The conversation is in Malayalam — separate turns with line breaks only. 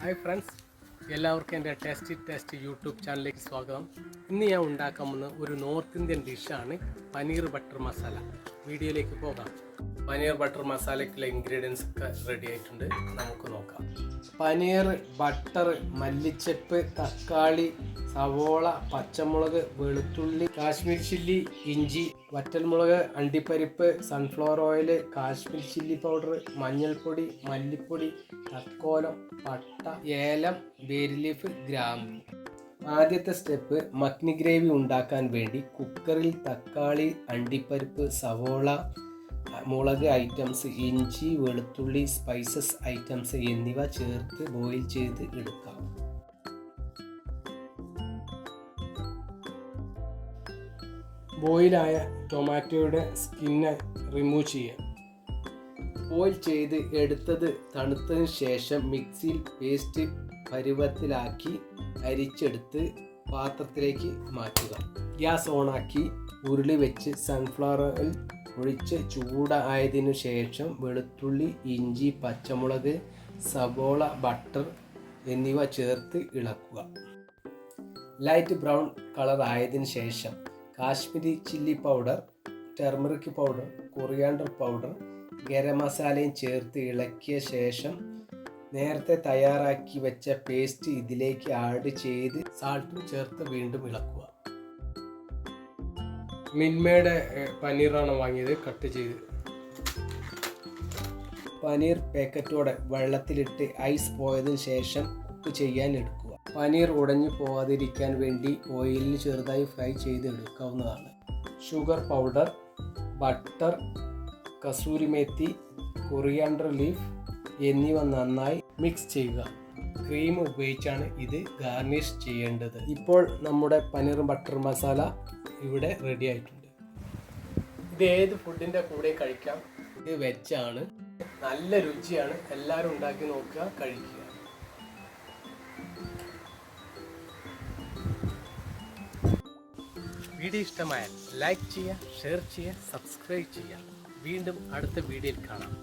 ഹായ് ഫ്രണ്ട്സ്, എല്ലാവർക്കും എൻ്റെ ടേസ്റ്റി യൂട്യൂബ് ചാനലിലേക്ക് സ്വാഗതം. ഇന്ന് ഞാൻ ഉണ്ടാക്കാൻ പോകുന്ന ഒരു നോർത്ത് ഇന്ത്യൻ ഡിഷാണ് പനീർ ബട്ടർ മസാല. വീഡിയോയിലേക്ക് പോകാം. പനീർ ബട്ടർ മസാലയ്ക്കുള്ള ഇൻഗ്രീഡിയൻസ് ഒക്കെ റെഡി ആയിട്ടുണ്ട്, നമുക്ക് നോക്കാം. പനീർ, ബട്ടർ, മല്ലിച്ചപ്പ്, തക്കാളി, സവോള, പച്ചമുളക്, വെളുത്തുള്ളി, കാശ്മീർ ചില്ലി, ഇഞ്ചി, വറ്റൽമുളക്, അണ്ടിപ്പരിപ്പ്, sunflower oil, Kashmir chilli powder, മഞ്ഞൾപ്പൊടി, മല്ലിപ്പൊടി, തക്കോലം, പട്ട, ഏലം, ബേ ലീഫ്, ഗ്രാമ്പു. ആദ്യത്തെ സ്റ്റെപ്പ്, മക്നി ഗ്രേവി ഉണ്ടാക്കാൻ വേണ്ടി കുക്കറിൽ തക്കാളി, അണ്ടിപ്പരിപ്പ്, സവോള, മുളക് ഐറ്റംസ്, ഇഞ്ചി, വെളുത്തുള്ളി, സ്പൈസസ് ഐറ്റംസ് എന്നിവ ചേർത്ത് ബോയിൽ ചെയ്ത് എടുക്കാം. ബോയിലായ ടൊമാറ്റോയുടെ സ്കിന്ന് റിമൂവ് ചെയ്യാം. ബോയിൽ ചെയ്ത് എടുത്തത് തണുത്തതിന് ശേഷം മിക്സിയിൽ പേസ്റ്റ് പരുവത്തിലാക്കി അരിച്ചെടുത്ത് പാത്രത്തിലേക്ക് മാറ്റുക. ഗ്യാസ് ഓണാക്കി ഉരുളി വെച്ച് സൺഫ്ലവർ ഓയിൽ ഒഴിച്ച് ചൂടായതിനു ശേഷം വെളുത്തുള്ളി, ഇഞ്ചി, പച്ചമുളക്, സവോള, ബട്ടർ എന്നിവ ചേർത്ത് ഇളക്കുക. ലൈറ്റ് ബ്രൗൺ കളർ ആയതിനു ശേഷം Kashmiri chilli powder, turmeric powder, coriander powder, garam മസാലയും ചേർത്ത് ഇളക്കിയ ശേഷം നേരത്തെ തയ്യാറാക്കി വെച്ച പേസ്റ്റ് ഇതിലേക്ക് ആഡ് ചെയ്ത് സാൾട്ടും ചേർത്ത് വീണ്ടും ഇളക്കുക. മിൽമയുടെ പനീറാണ് വാങ്ങിയത്, കട്ട് ചെയ്ത്. പനീർ പാക്കറ്റോടെ വെള്ളത്തിലിട്ട് ഐസ് പോയതിനു ശേഷം കുക്ക് ചെയ്യാൻ എടുക്കുക. പനീർ ഉടഞ്ഞു പോകാതിരിക്കാൻ വേണ്ടി ഓയിലിൽ ചെറുതായി ഫ്രൈ ചെയ്ത് എടുക്കാവുന്നതാണ്. Sugar powder, butter, kasuri methi, coriander leaf എന്നിവ നന്നായി മിക്സ് ചെയ്യുക. ക്രീം ഉപയോഗിച്ചാണ് ഇത് ഗാർണിഷ് ചെയ്യേണ്ടത്. ഇപ്പോൾ നമ്മുടെ പനീർ ബട്ടർ മസാല ഇവിടെ റെഡി ആയിട്ടുണ്ട്. ഇത് ഏത് ഫുഡിൻ്റെ കൂടെ കഴിക്കാം. ഇത് വെജാണ്, നല്ല രുചിയാണ്. എല്ലാവരും ഉണ്ടാക്കി നോക്കുക, കഴിക്കുക. വീഡിയോ ഇഷ്ടമായാൽ ലൈക്ക് ചെയ്യുക, ഷെയർ ചെയ്യുക, സബ്സ്ക്രൈബ് ചെയ്യുക. വീണ്ടും അടുത്ത വീഡിയോയിൽ കാണാം.